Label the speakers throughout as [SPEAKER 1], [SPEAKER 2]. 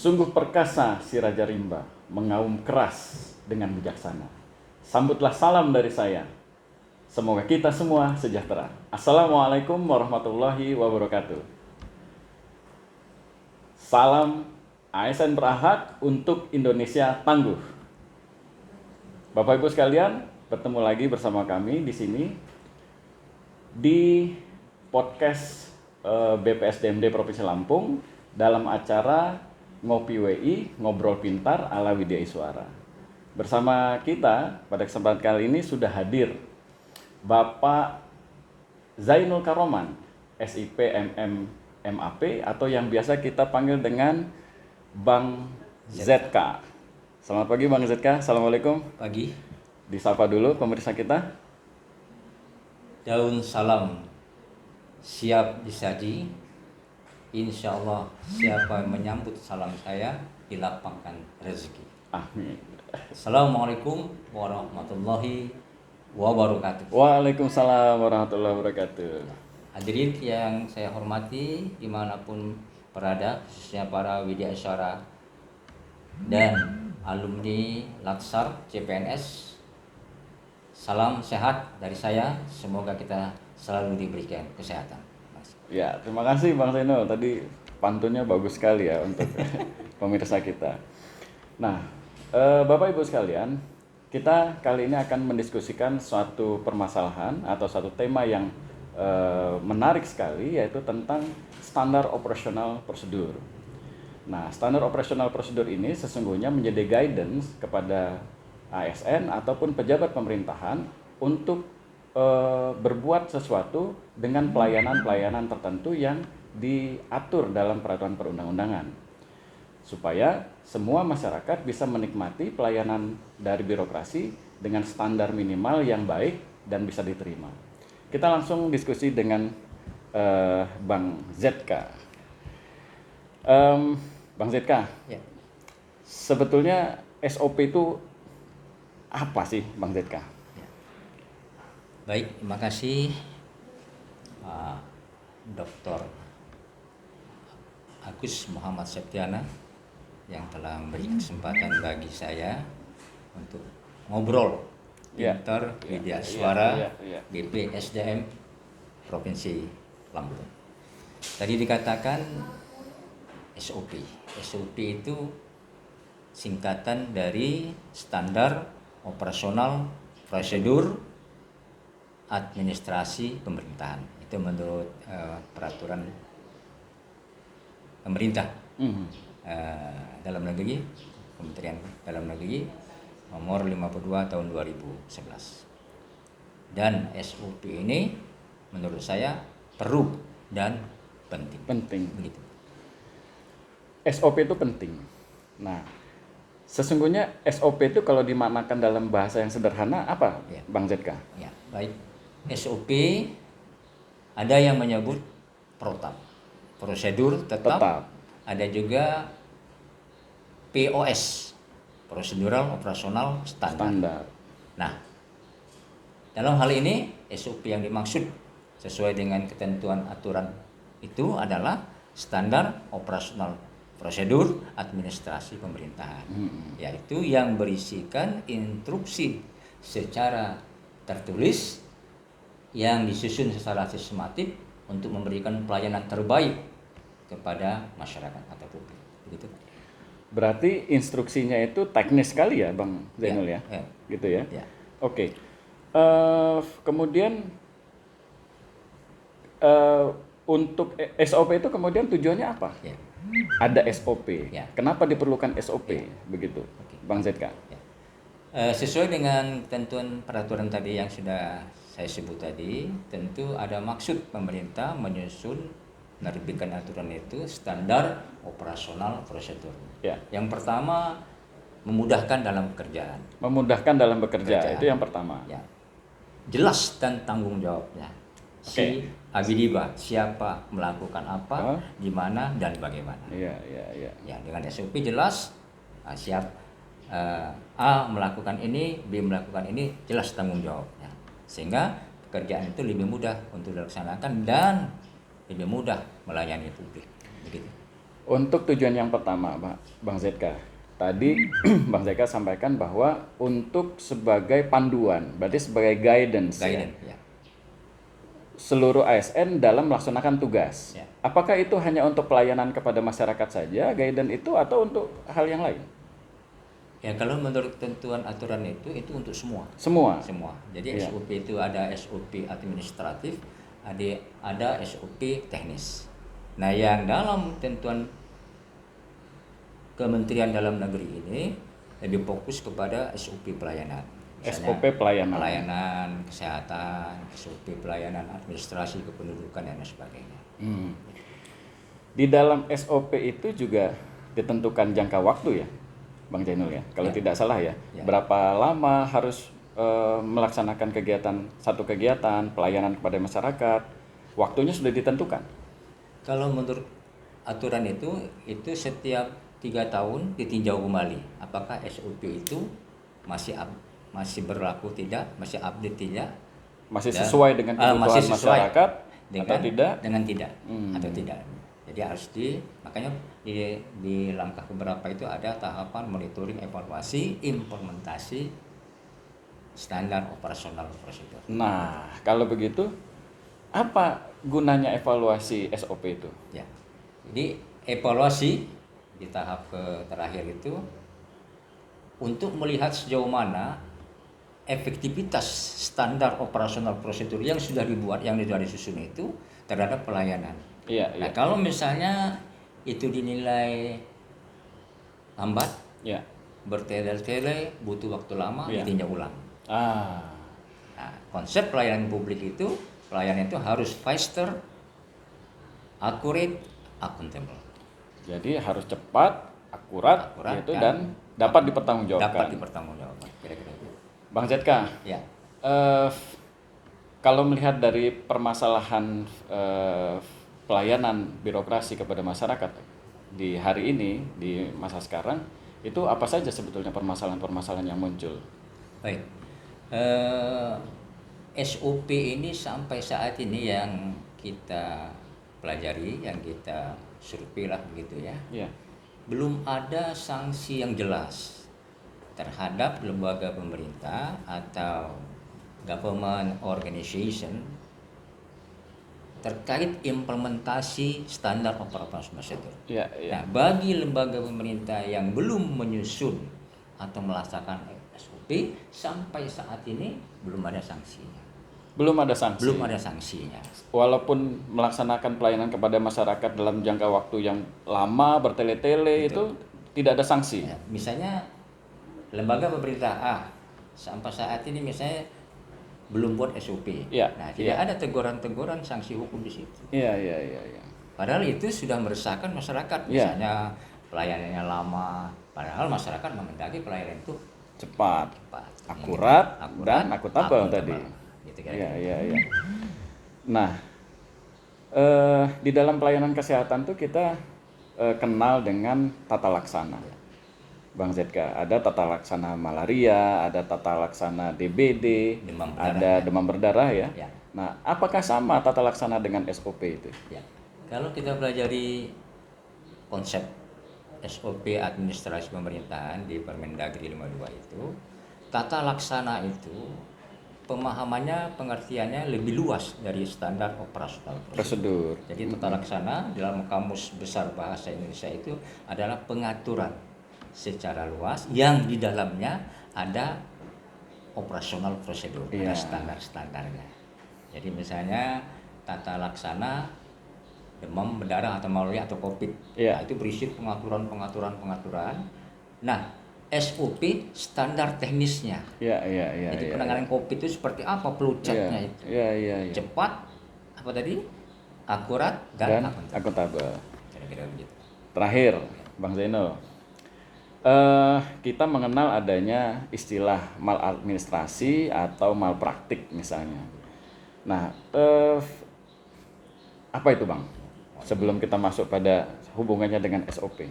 [SPEAKER 1] Sungguh perkasa si Raja Rimba, mengaum keras dengan bijaksana. Sambutlah salam dari saya. Semoga kita semua sejahtera. Assalamualaikum warahmatullahi wabarakatuh. Salam ASN Berahad untuk Indonesia tangguh. Bapak Ibu sekalian, bertemu lagi bersama kami di sini di podcast BPSDMD Provinsi Lampung dalam acara Ngopi WI, Ngobrol Pintar ala Widya Iswara. Bersama kita pada kesempatan kali ini sudah hadir Bapak Zainul Karoman, SIP MM MAP atau yang biasa kita panggil dengan Bang ZK. Selamat pagi Bang ZK, Assalamualaikum.
[SPEAKER 2] Pagi.
[SPEAKER 1] Disapa dulu pemirsa kita.
[SPEAKER 2] Daun salam siap disaji. Insya Allah siapa yang menyambut salam saya dilapangkan rezeki.
[SPEAKER 1] Amin.
[SPEAKER 2] Assalamualaikum warahmatullahi wabarakatuh.
[SPEAKER 1] Waalaikumsalam warahmatullahi wabarakatuh.
[SPEAKER 2] Hadirin yang saya hormati dimanapun berada, khususnya para Widya Iswara dan alumni Latsar CPNS. Salam sehat dari saya, semoga kita selalu diberikan kesehatan.
[SPEAKER 1] Ya, terima kasih Bang Zainul. Tadi pantunnya bagus sekali ya untuk pemirsa kita. Nah, Bapak Ibu sekalian, kita kali ini akan mendiskusikan suatu permasalahan atau suatu tema yang menarik sekali, yaitu tentang standar operasional prosedur. Nah, standar operasional prosedur ini sesungguhnya menjadi guidance kepada ASN ataupun pejabat pemerintahan untuk berbuat sesuatu dengan pelayanan-pelayanan tertentu yang diatur dalam peraturan perundang-undangan, supaya semua masyarakat bisa menikmati pelayanan dari birokrasi dengan standar minimal yang baik dan bisa diterima. Kita langsung diskusi dengan Bang ZK. Bang ZK,
[SPEAKER 2] Ya.
[SPEAKER 1] sebetulnya SOP itu apa sih Bang ZK?
[SPEAKER 2] Baik, terima kasih Dr. Agus Muhammad Septiana yang telah memberi kesempatan bagi saya untuk ngobrol pintar Widya Iswara BPSDM Provinsi Lampung. Tadi dikatakan SOP. SOP itu singkatan dari Standar Operasional Prosedur Administrasi Pemerintahan. Itu menurut peraturan pemerintah dalam negeri, Kementerian Dalam Negeri nomor 52 tahun 2011. Dan SOP ini menurut saya perlu dan penting.
[SPEAKER 1] Penting.
[SPEAKER 2] Begitu.
[SPEAKER 1] SOP itu penting. Nah, sesungguhnya SOP itu kalau dimaknakan dalam bahasa yang sederhana apa,
[SPEAKER 2] Ya.
[SPEAKER 1] Bang ZK?
[SPEAKER 2] Ya, baik. SOP ada yang menyebut protap, prosedur tetap. Ada juga POS, prosedural operasional standar. Nah, dalam hal ini SOP yang dimaksud sesuai dengan ketentuan aturan itu adalah standar operasional prosedur administrasi pemerintahan, yaitu yang berisikan instruksi secara tertulis yang disusun secara sistematik untuk memberikan pelayanan terbaik kepada masyarakat atau publik. Begitu.
[SPEAKER 1] Berarti instruksinya itu teknis sekali ya, Bang Zainul ya? Gitu ya?
[SPEAKER 2] Ya.
[SPEAKER 1] Oke. Kemudian untuk SOP itu kemudian tujuannya apa?
[SPEAKER 2] Ya.
[SPEAKER 1] Ada SOP.
[SPEAKER 2] Ya.
[SPEAKER 1] Kenapa diperlukan SOP? Begitu, Bang ZK.
[SPEAKER 2] Ya. Sesuai dengan ketentuan peraturan tadi yang sudah saya sebut tadi, tentu ada maksud pemerintah menyusun menerbitkan aturan itu standar operasional prosedur.
[SPEAKER 1] Ya.
[SPEAKER 2] Yang pertama, memudahkan dalam pekerjaan.
[SPEAKER 1] Memudahkan dalam bekerja, itu yang pertama.
[SPEAKER 2] Ya. Jelas dan tanggung jawabnya. Si Abidiba, siapa melakukan apa, di mana dan bagaimana.
[SPEAKER 1] Iya.
[SPEAKER 2] Ya, dengan SOP jelas, siap A melakukan ini, B melakukan ini, jelas tanggung jawabnya. Sehingga pekerjaan itu lebih mudah untuk dilaksanakan dan lebih mudah melayani publik. Begitu.
[SPEAKER 1] Untuk tujuan yang pertama, Bang ZK, tadi Bang ZK sampaikan bahwa untuk sebagai panduan, berarti sebagai guidance, ya,
[SPEAKER 2] Ya.
[SPEAKER 1] seluruh ASN dalam melaksanakan tugas.
[SPEAKER 2] Ya.
[SPEAKER 1] Apakah itu hanya untuk pelayanan kepada masyarakat saja, guidance itu, atau untuk hal yang lain?
[SPEAKER 2] Ya, kalau menurut ketentuan aturan itu untuk semua.
[SPEAKER 1] Semua.
[SPEAKER 2] Jadi
[SPEAKER 1] Iya.
[SPEAKER 2] SOP itu ada SOP administratif, ada SOP teknis. Nah, yang dalam ketentuan Kementerian Dalam Negeri ini lebih fokus kepada SOP pelayanan. Misalnya,
[SPEAKER 1] SOP pelayanan.
[SPEAKER 2] Pelayanan kesehatan, SOP pelayanan administrasi kependudukan dan sebagainya.
[SPEAKER 1] Di dalam SOP itu juga ditentukan jangka waktu ya, Bang Jainul ya. Kalau
[SPEAKER 2] Ya.
[SPEAKER 1] tidak salah ya.
[SPEAKER 2] Ya.
[SPEAKER 1] Berapa lama harus melaksanakan satu kegiatan pelayanan kepada masyarakat? Waktunya sudah ditentukan.
[SPEAKER 2] Kalau menurut aturan itu setiap 3 tahun ditinjau kembali apakah SOP itu masih berlaku tidak, masih update tidak,
[SPEAKER 1] Masih sesuai dengan kebutuhan
[SPEAKER 2] masih sesuai
[SPEAKER 1] masyarakat
[SPEAKER 2] dengan,
[SPEAKER 1] atau tidak?
[SPEAKER 2] dengan tidak atau tidak. Jadi harus makanya di langkah beberapa itu ada tahapan monitoring, evaluasi, implementasi standar operasional prosedur.
[SPEAKER 1] Nah, kalau begitu apa gunanya evaluasi SOP itu?
[SPEAKER 2] Ya. Jadi evaluasi di tahap terakhir itu untuk melihat sejauh mana efektivitas standar operasional prosedur yang sudah dibuat, yang sudah disusun itu terhadap pelayanan.
[SPEAKER 1] Iya,
[SPEAKER 2] Nah,
[SPEAKER 1] iya.
[SPEAKER 2] kalau misalnya itu dinilai lambat,
[SPEAKER 1] Ya.
[SPEAKER 2] bertele-tele, butuh waktu lama,
[SPEAKER 1] Iya.
[SPEAKER 2] ditinjau ulang.
[SPEAKER 1] Ah,
[SPEAKER 2] Nah, konsep pelayanan publik itu, pelayanan itu harus faster, accurate, accountable.
[SPEAKER 1] jadi harus cepat, akurat,
[SPEAKER 2] Akurat,
[SPEAKER 1] gitu,
[SPEAKER 2] kan?
[SPEAKER 1] dan dapat dipertanggungjawabkan.
[SPEAKER 2] Dapat dipertanggungjawabkan. Kira-kira itu.
[SPEAKER 1] Bang ZK,
[SPEAKER 2] Ya.
[SPEAKER 1] kalau melihat dari permasalahan pelayanan birokrasi kepada masyarakat di hari ini, di masa sekarang, itu apa saja sebetulnya permasalahan-permasalahan yang muncul?
[SPEAKER 2] Baik. SOP ini sampai saat ini yang kita pelajari, yang kita survei lah begitu ya.
[SPEAKER 1] Ya.
[SPEAKER 2] Belum ada sanksi yang jelas terhadap lembaga pemerintah atau government organization terkait implementasi standar operasional prosedur.
[SPEAKER 1] Ya, ya.
[SPEAKER 2] Nah, bagi lembaga pemerintah yang belum menyusun atau melaksanakan SOP sampai saat ini belum ada sanksinya.
[SPEAKER 1] Belum ada sanksi.
[SPEAKER 2] Belum ada sanksinya.
[SPEAKER 1] Walaupun melaksanakan pelayanan kepada masyarakat dalam jangka waktu yang lama, bertele-tele, itu tidak ada sanksi.
[SPEAKER 2] Ya, misalnya lembaga pemerintah A sampai saat ini misalnya belum buat SOP.
[SPEAKER 1] Ya,
[SPEAKER 2] Nah, tidak
[SPEAKER 1] ya.
[SPEAKER 2] ada teguran-teguran sanksi hukum di situ.
[SPEAKER 1] Iya, iya, iya, iya.
[SPEAKER 2] Padahal itu sudah meresahkan masyarakat.
[SPEAKER 1] Ya.
[SPEAKER 2] Misalnya pelayanannya lama, padahal masyarakat menghendaki pelayanan itu
[SPEAKER 1] Cepat,
[SPEAKER 2] cepat,
[SPEAKER 1] akurat, dan
[SPEAKER 2] akurat,
[SPEAKER 1] akuntabel tadi.
[SPEAKER 2] Gitu
[SPEAKER 1] Iya,
[SPEAKER 2] kira-kira.
[SPEAKER 1] iya, iya. Nah, di dalam pelayanan kesehatan tuh kita kenal dengan tata laksana. Bang ZK, ada tata laksana malaria, ada tata laksana DBD,
[SPEAKER 2] Demam berdarah,
[SPEAKER 1] ada
[SPEAKER 2] ya.
[SPEAKER 1] demam berdarah ya.
[SPEAKER 2] Ya.
[SPEAKER 1] Nah, apakah sama tata laksana dengan SOP itu?
[SPEAKER 2] Ya. Kalau kita pelajari konsep SOP administrasi pemerintahan di Permendagri 52 itu, tata laksana itu pemahamannya, pengertiannya lebih luas dari standar operasional
[SPEAKER 1] Prosedur.
[SPEAKER 2] Jadi tata laksana dalam Kamus Besar Bahasa Indonesia itu adalah pengaturan secara luas yang di dalamnya ada operasional prosedur,
[SPEAKER 1] Iya.
[SPEAKER 2] ada standar-standarnya. Jadi misalnya tata laksana demam berdarah atau malaria atau COVID,
[SPEAKER 1] Iya.
[SPEAKER 2] nah, itu berisi pengaturan. Nah, SOP standar teknisnya.
[SPEAKER 1] Iya, iya, iya.
[SPEAKER 2] Jadi
[SPEAKER 1] iya,
[SPEAKER 2] penanganan COVID itu seperti apa flowchart-nya
[SPEAKER 1] iya.
[SPEAKER 2] itu.
[SPEAKER 1] Iya, iya, iya.
[SPEAKER 2] Cepat, apa tadi? Akurat
[SPEAKER 1] Dan
[SPEAKER 2] dan akuntabel.
[SPEAKER 1] akuntabel.
[SPEAKER 2] Kira-kira begitu.
[SPEAKER 1] Terakhir, Bang Zainul, kita mengenal adanya istilah maladministrasi atau malpraktik misalnya. Nah, apa itu Bang? Sebelum kita masuk pada hubungannya dengan SOP.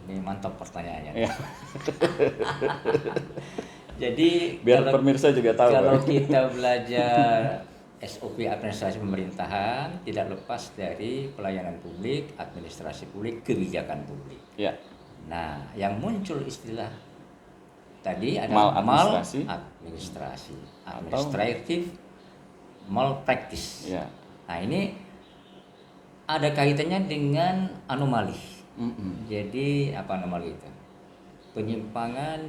[SPEAKER 2] Ini mantap pertanyaannya.
[SPEAKER 1] Ya,
[SPEAKER 2] Jadi
[SPEAKER 1] biar pemirsa juga tahu.
[SPEAKER 2] kalau
[SPEAKER 1] Bang.
[SPEAKER 2] kita belajar SOP administrasi pemerintahan tidak lepas dari pelayanan publik, administrasi publik, kebijakan publik.
[SPEAKER 1] Ya.
[SPEAKER 2] Nah, yang muncul istilah tadi ada
[SPEAKER 1] Maladministrasi.
[SPEAKER 2] maladministrasi, administratif malpractice.
[SPEAKER 1] Ya.
[SPEAKER 2] Nah, ini ada kaitannya dengan anomali. Jadi apa anomali itu? Penyimpangan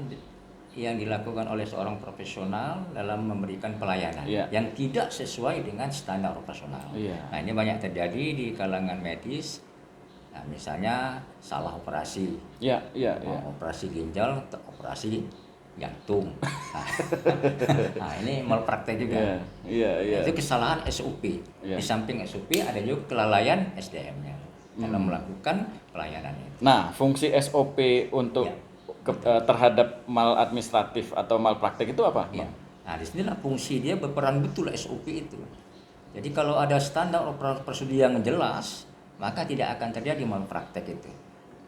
[SPEAKER 2] yang dilakukan oleh seorang profesional dalam memberikan pelayanan yang tidak sesuai dengan standar operasional. Nah, ini banyak terjadi di kalangan medis. Nah, misalnya salah operasi. Operasi ginjal, operasi jantung. Nah, ini malpraktek juga. Itu kesalahan SOP. Di samping SOP ada juga kelalaian SDM-nya dalam melakukan pelayanan itu.
[SPEAKER 1] Nah, fungsi SOP untuk terhadap maladministratif atau malpraktek itu apa?
[SPEAKER 2] Nah, di sinilah fungsi dia berperan betul SOP itu. Jadi kalau ada standar prosedur yang jelas, maka tidak akan terjadi malpraktek itu.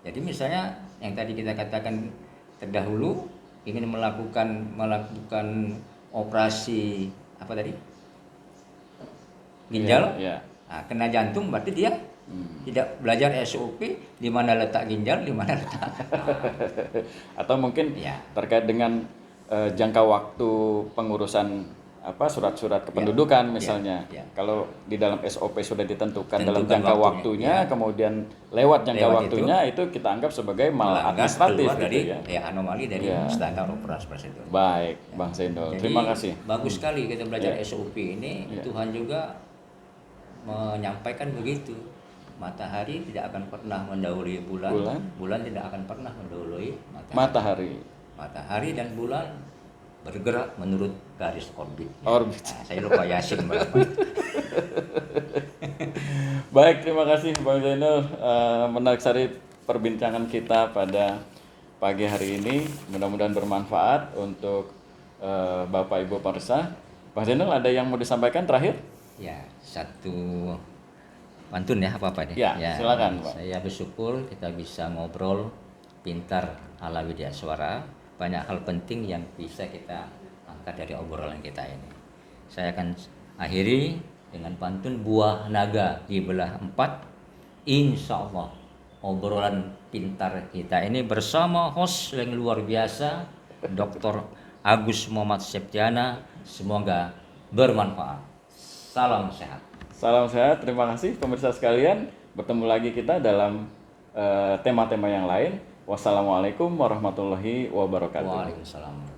[SPEAKER 2] Jadi misalnya yang tadi kita katakan terdahulu ingin melakukan operasi apa tadi? Ginjal. Nah, kena jantung berarti dia tidak belajar SOP di mana letak ginjal, di mana letak.
[SPEAKER 1] Atau mungkin terkait dengan jangka waktu pengurusan surat-surat kependudukan misalnya. Kalau di dalam SOP sudah ditentukan dalam jangka waktunya, kemudian lewat jangka waktunya itu kita anggap sebagai maladministratif
[SPEAKER 2] dari
[SPEAKER 1] gitu ya.
[SPEAKER 2] Anomali dari standar operasi prosedur.
[SPEAKER 1] Baik, Bang Zainul. Terima kasih.
[SPEAKER 2] Bagus sekali kita belajar SOP ini. Tuhan juga menyampaikan begitu. Matahari tidak akan pernah mendahului bulan. Bulan tidak akan pernah mendahului matahari. Matahari dan bulan bergerak menurut garis orbit. Nah, saya lupa Yasin.
[SPEAKER 1] Baik, terima kasih Bang Zainul. Menarik sekali perbincangan kita pada pagi hari ini. Mudah-mudahan bermanfaat untuk Bapak Ibu pemirsa. Bang Zainul, ada yang mau disampaikan terakhir?
[SPEAKER 2] Ya, satu pantun ya, apa nih?
[SPEAKER 1] Ya, silakan, Pak.
[SPEAKER 2] Saya bersyukur kita bisa ngobrol pintar ala Widya Suara. Banyak hal penting yang bisa kita angkat dari obrolan kita ini. Saya akan akhiri dengan pantun buah naga dibelah 4. Insya Allah obrolan pintar kita ini bersama host yang luar biasa, Dr. Agus Muhammad Septiana. Semoga bermanfaat. Salam sehat.
[SPEAKER 1] Salam sehat, terima kasih pemirsa sekalian. Bertemu lagi kita dalam tema-tema yang lain. Wassalamualaikum warahmatullahi wabarakatuh.
[SPEAKER 2] Waalaikumsalam.